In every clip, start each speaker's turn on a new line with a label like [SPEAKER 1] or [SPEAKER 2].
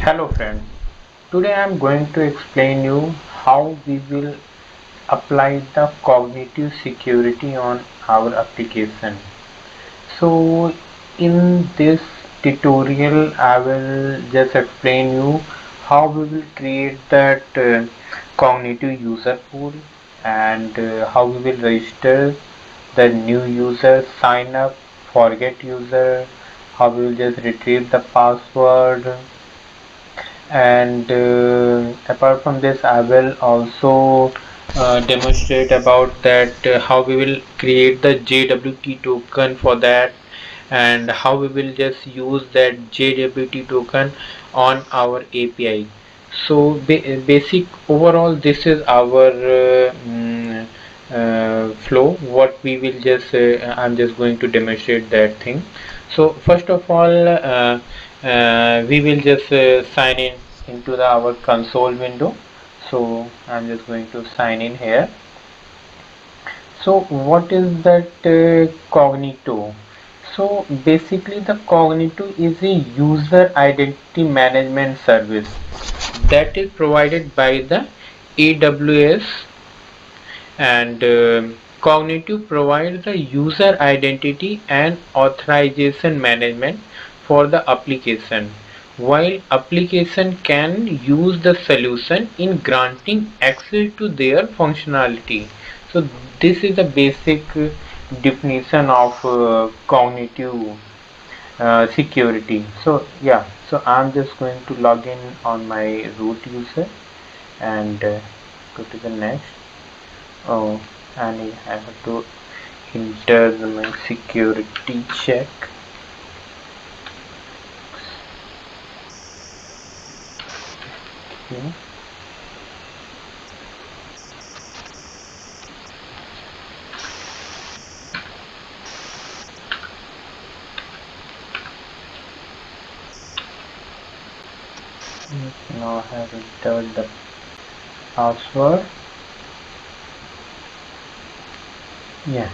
[SPEAKER 1] Hello friend, today I am going to explain you how we will apply the cognitive security on our application. So in this tutorial I will just explain you how we will create that cognitive user pool and how we will register the new user, sign up, forget user, how we will just retrieve the password, and apart from this I will also demonstrate about that how we will create the JWT token for that, and how we will just use that JWT token on our API. So basic overall this is our flow. What we will just I'm just going to demonstrate that thing. So first of all we will just sign in into our console window. So I'm just going to sign in here. So what is that Cognito? So basically the Cognito is a user identity management service that is provided by the AWS, and Cognito provides the user identity and authorization management for the application, while application can use the solution in granting access to their functionality. So this is the basic definition of cognitive security. So yeah, so I'm just going to log in on my root user and go to the next. Oh, and I have to enter my security check. Okay. Now I have entered the password. Yeah.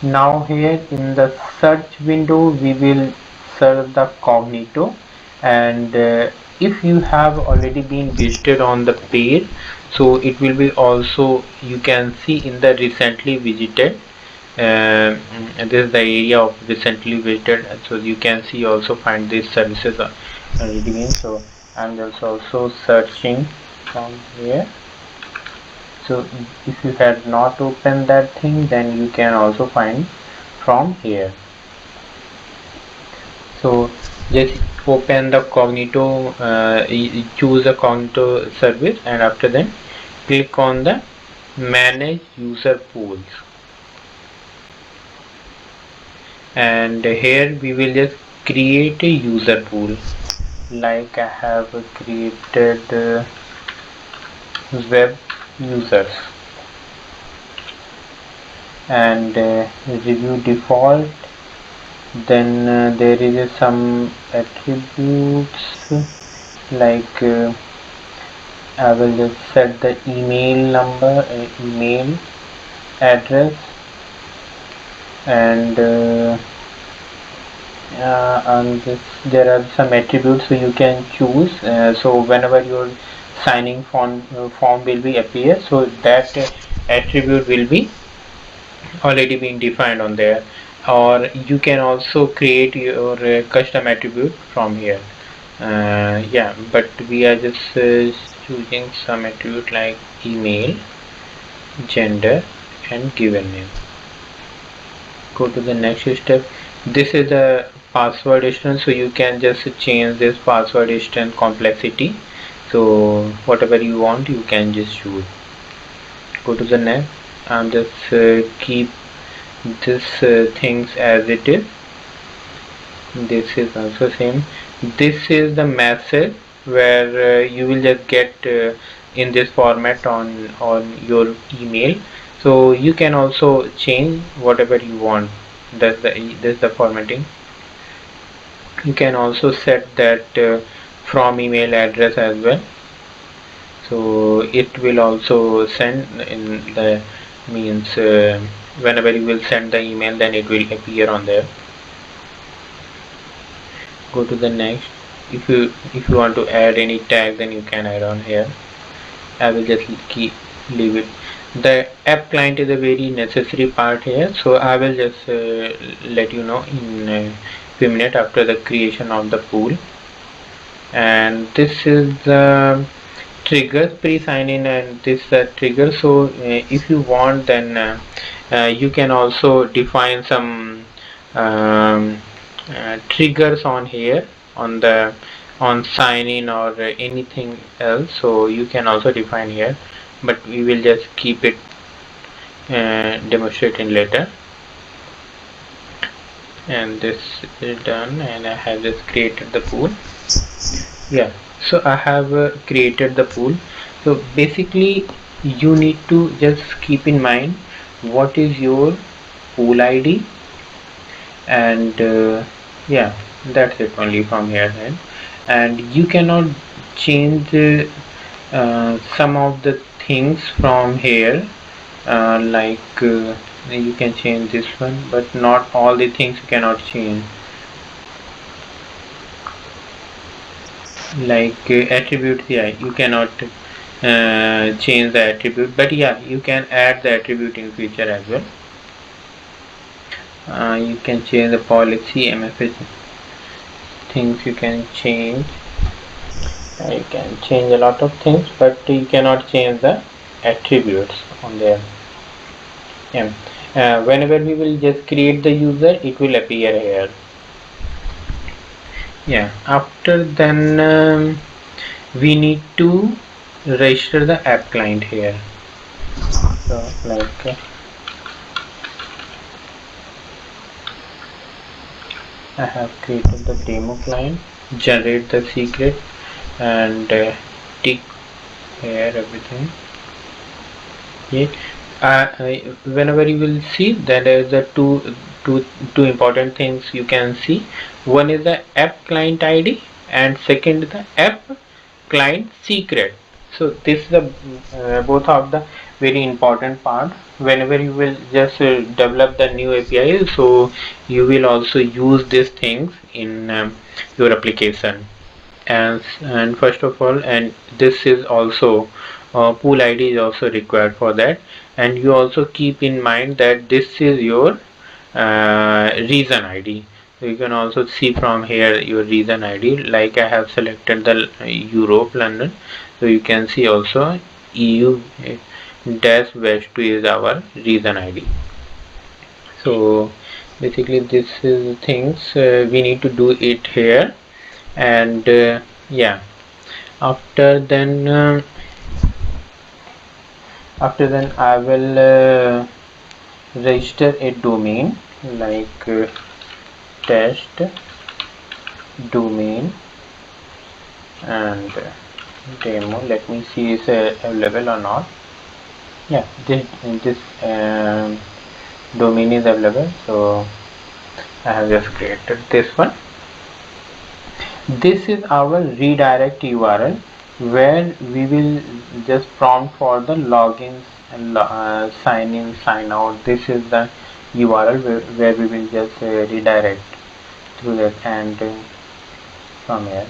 [SPEAKER 1] Now here in the search window we will search the Cognito, and if you have already been visited on the page, so it will be also you can see in the recently visited. And this is the area of recently visited, so you can see also find these services already been. So I'm just also searching from here. So if you had not opened that thing, then you can also find from here. So just open the Cognito, choose the Cognito service, and after that click on the manage user pools, and here we will just create a user pool. Like I have created web users, and review default. Then there is some attributes like I will just set the email number, email address, and there are some attributes so you can choose. So whenever your signing form will be appear, so that attribute will be already been defined on there, or you can also create your custom attribute from here. Yeah, but we are just choosing some attribute like email, gender, and given name. Go to the next step. This is the password distance, so you can just change this password distance complexity. So whatever you want, you can just choose. Go to the next. And just keep this things as it is. This is also same. This is the message where you will just get in this format on your email. So you can also change whatever you want. That's the formatting. You can also set that from email address as well. So it will also send in the means whenever you will send the email, then it will appear on there. Go to the next. if you want to add any tag, then you can add on here. I will just leave it. The app client is a very necessary part here, so I will just let you know in a few minutes after the creation of the pool. And this is the triggers pre-sign in, and this trigger. So if you want, then you can also define some triggers on here on sign in or anything else, so you can also define here, but we will just keep it demonstrating later. And this is done, and I have just created the pool. Yeah, so I have created the pool. So basically you need to just keep in mind what is your pool ID, and yeah, that's it only from here then. And you cannot change some of the things from here, you can change this one, but not all the things you cannot change, like attribute CI you cannot change the attribute, but yeah, you can add the attribute in future as well. You can change the policy MFA things, you can change, you can change a lot of things, but you cannot change the attributes on there. Yeah. Whenever we will just create the user, it will appear here. Yeah, after then we need to register the app client here. So like I have created the demo client, generate the secret, and tick here everything. Okay. Whenever you will see that there is the two important things you can see. One is the app client ID, and second is the app client secret. So this is the both of the very important part. Whenever you will just develop the new API, so you will also use these things in your application. And first of all, and this is also pool ID is also required for that, and you also keep in mind that this is your region ID. So you can also see from here your region ID, like I have selected the Europe London, so you can see also EU dash west 2 is our region ID. So basically this is things we need to do it here. And yeah, after then I will register a domain, like test domain and demo. Let me see is available or not. Yeah, this domain is available, so I have just created this one. This is our redirect URL where we will just prompt for the logins and sign in, sign out. This is the URL where we will just redirect through that, and from here.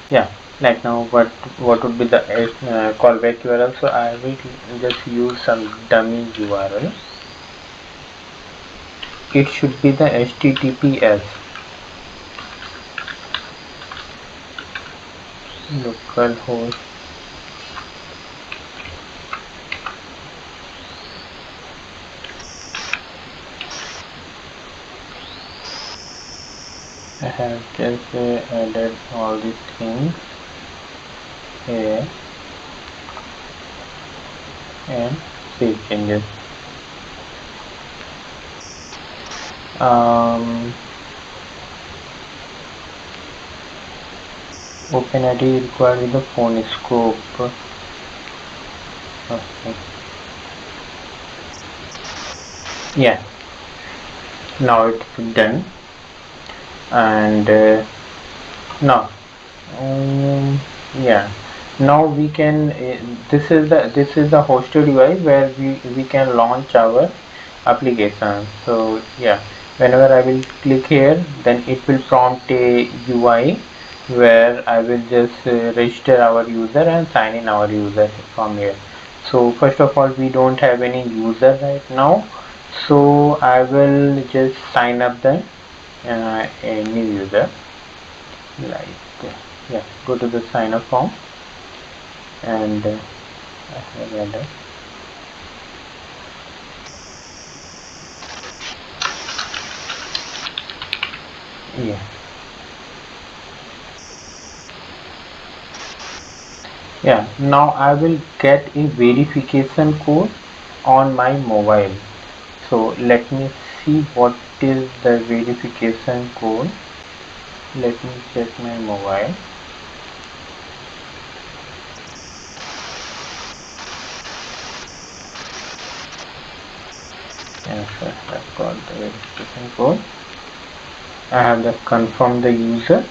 [SPEAKER 1] Yeah, like now what would be the callback URL? So I will just use some dummy URL. It should be the HTTPS localhost I have just added all these things here and save changes. OpenID required with the phone scope. Okay. Yeah, now it's done. And now yeah, now we can this is the hosted UI where we can launch our application. So yeah, whenever I will click here, then it will prompt a UI where I will just register our user and sign in our user from here. So first of all, we don't have any user right now, so I will just sign up the a new user, like yeah, go to the sign up form and I have entered. Yeah, yeah, now I will get a verification code on my mobile. So let me see what is the verification code. Let me check my mobile. Yes, sir, I've got the verification code. I have just confirmed the user.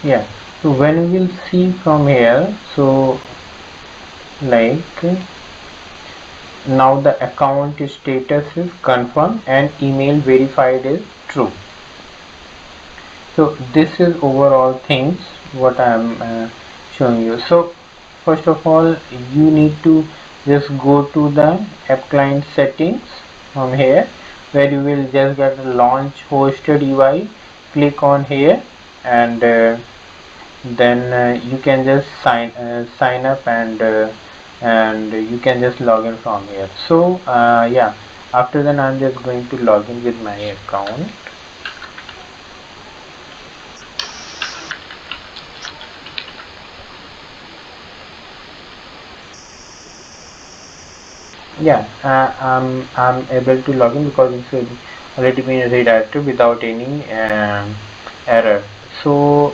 [SPEAKER 1] Yeah, so when we will see from here, so like now the account status is confirmed and email verified is true. So this is overall things what I am showing you. So first of all, you need to just go to the app client settings from here, where you will just get the launch hosted UI. Click on here and then you can just sign up and you can just log in from here. So yeah, after that I'm just going to log in with my account. Yeah, I'm able to log in because it's already been redirected without any error. So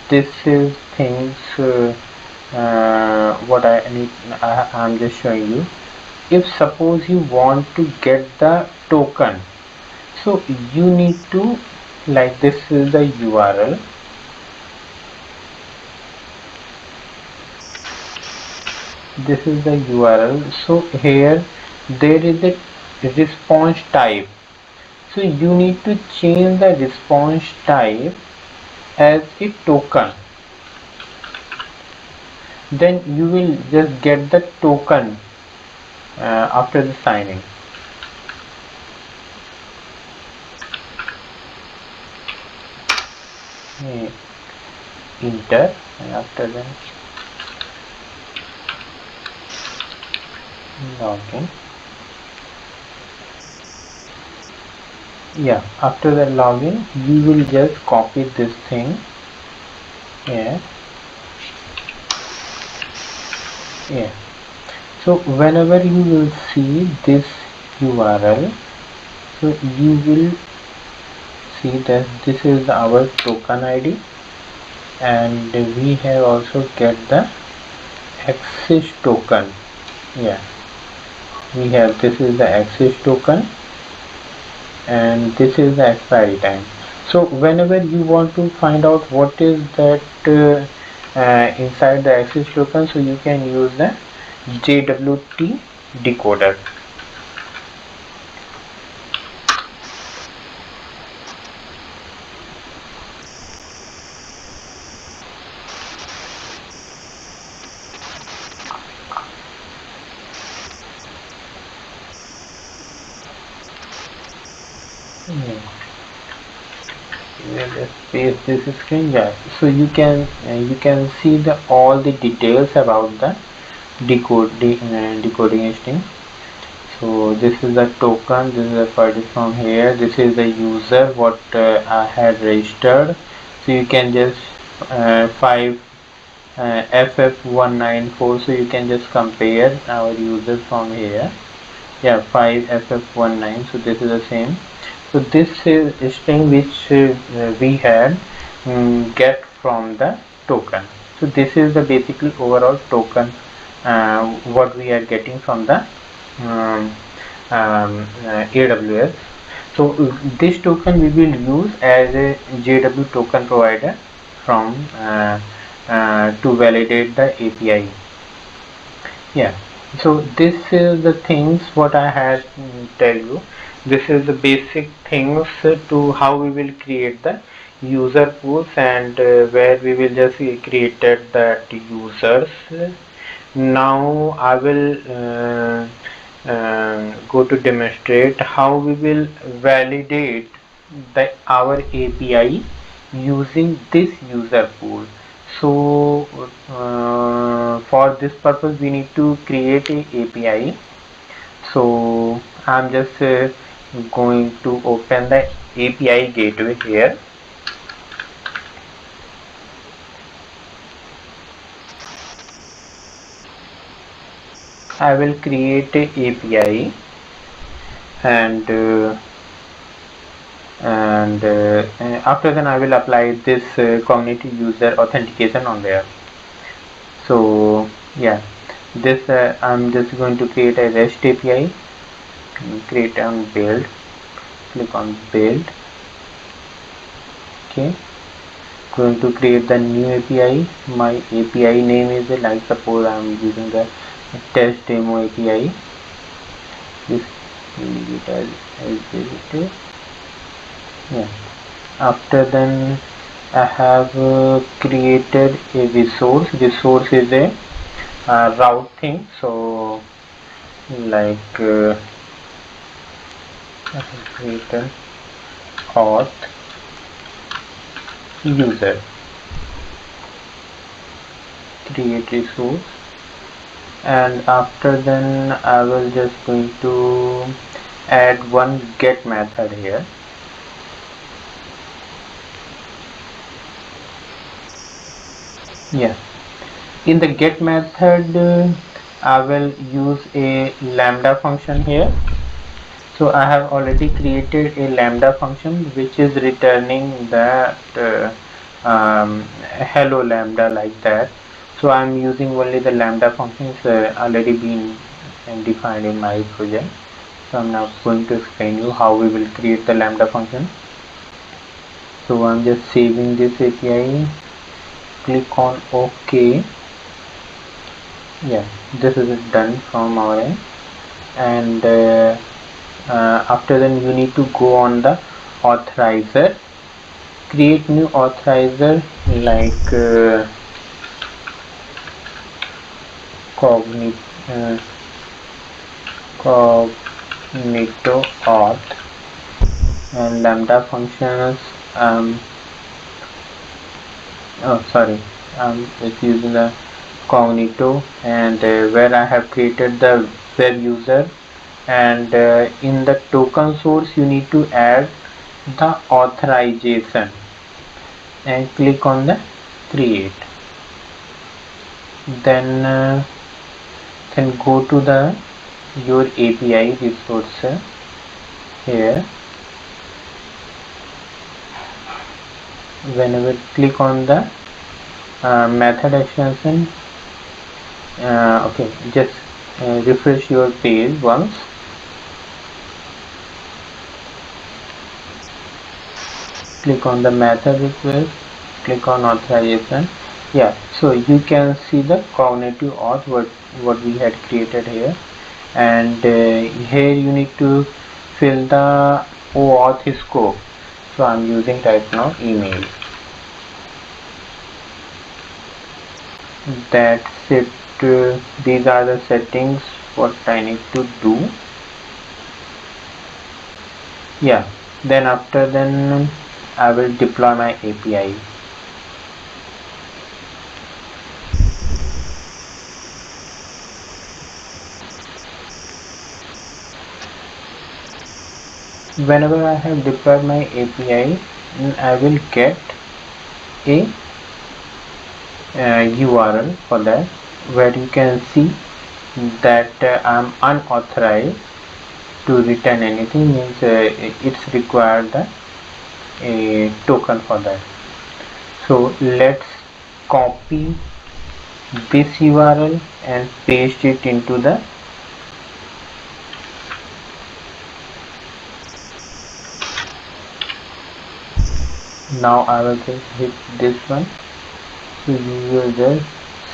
[SPEAKER 1] this is things what I need. I'm just showing you. If suppose you want to get the token, so you need to, like, this is the URL. This is the URL. So here there is a response type. So you need to change the response type as a token. Then you will just get the token after the signing. Enter, and after that login. Yeah, after the login you will just copy this thing here. Yeah, so whenever you will see this URL, so you will see that this is our token ID, and we have also get the access token. Yeah, we have, this is the access token and this is the expiry time. So whenever you want to find out what is that inside the access token, so you can use the JWT decoder. Let's paste this screen. Yeah, so you can see the all the details about the decoding string. So this is the token, this is the file from here, this is the user what I had registered. So you can just 5 FF194, so you can just compare our user from here. Yeah, 5 FF19, so this is the same. So this is string which we had get from the token. So this is the basically overall token what we are getting from the AWS. So this token we will use as a JW token provider from to validate the API. Yeah, so this is the things what I had tell you. This is the basic things to how we will create the user pools, and where we will just created that users. Now I will go to demonstrate how we will validate our API using this user pool. So for this purpose we need to create a API. So I'm just going to open the API gateway here. I will create a API, and after then I will apply this Cognito user authentication on there. So yeah, this I'm just going to create a REST API. Create and build. Click on build. Okay, going to create the new API. My API name is like, suppose I am using the test demo API. This leave it as it is. Yeah. After then I have created a resource. Resource is a route thing. So like I will create an auth user, create resource, and after then I will just going to add one get method here. Yeah, in the get method I will use a lambda function here. So I have already created a lambda function which is returning that hello lambda, like that. So I'm using only the lambda functions already been defined in my project. So I'm now going to explain you how we will create the lambda function. So I'm just saving this API, click on OK. Yeah, this is done from our end, and after then you need to go on the authorizer, create new authorizer like Cognito auth, and lambda functions. It's using the Cognito, and where I have created the web user, and in the token source you need to add the authorization and click on the create. Then go to the your API resource here. Whenever click on the method extension, okay, just refresh your page once. Click on the method request, click on authorization. Yeah, so you can see the cognitive auth what we had created here, and here you need to fill the OAuth scope. So I'm using right now email. That's it. These are the settings what I need to do. Yeah, then after then I will deploy my API. Whenever I have deployed my API, I will get a URL for that, where you can see that I'm unauthorized to return anything, means it's required a token for that. So let's copy this URL and paste it into the now I will just hit this one. So you will just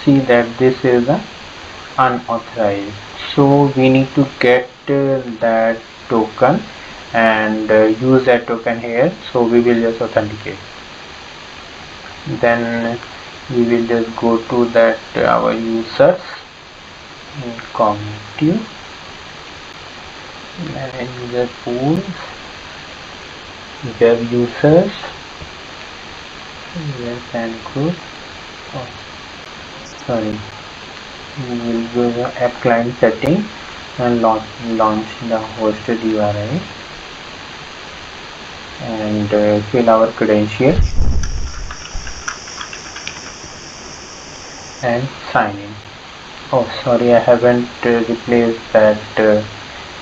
[SPEAKER 1] see that this is the unauthorized. So we need to get that token and use that token here. So we will just authenticate. Then we will just go to that our users, Cognito, and user pools, web users, web and group. Oh, sorry. We will go to app client setting and launch the hosted URI and fill our credentials and sign in. Oh, sorry, I haven't replaced that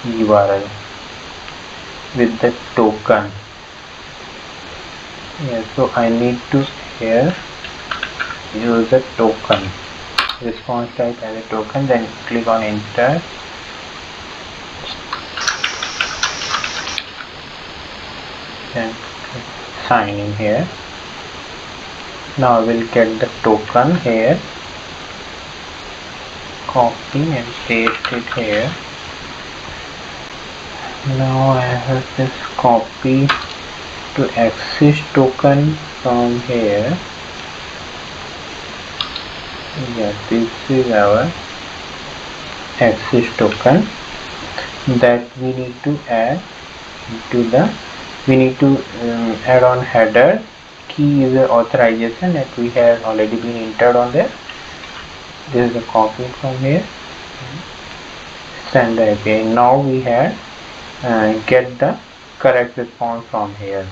[SPEAKER 1] URL with the token. Yeah, so I need to here use a token, response type as a token, then click on enter. Then sign in here. Now I will get the token here, copy and paste it here. Now I have this copy to access token from here. Yes, this is our access token that we need to add to the, we need to add on header key user authorization that we have already been entered on there. This is the copy from here, send the API. Now we have get the correct response from here.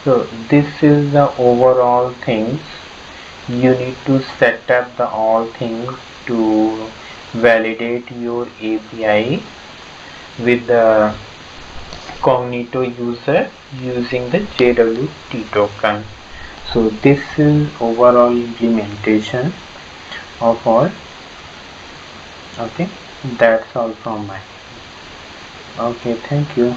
[SPEAKER 1] So this is the overall things. You need to set up the all things to validate your API with the Cognito user using the JWT token. So this is overall implementation of all. Okay, that's all from my. Okay, thank you.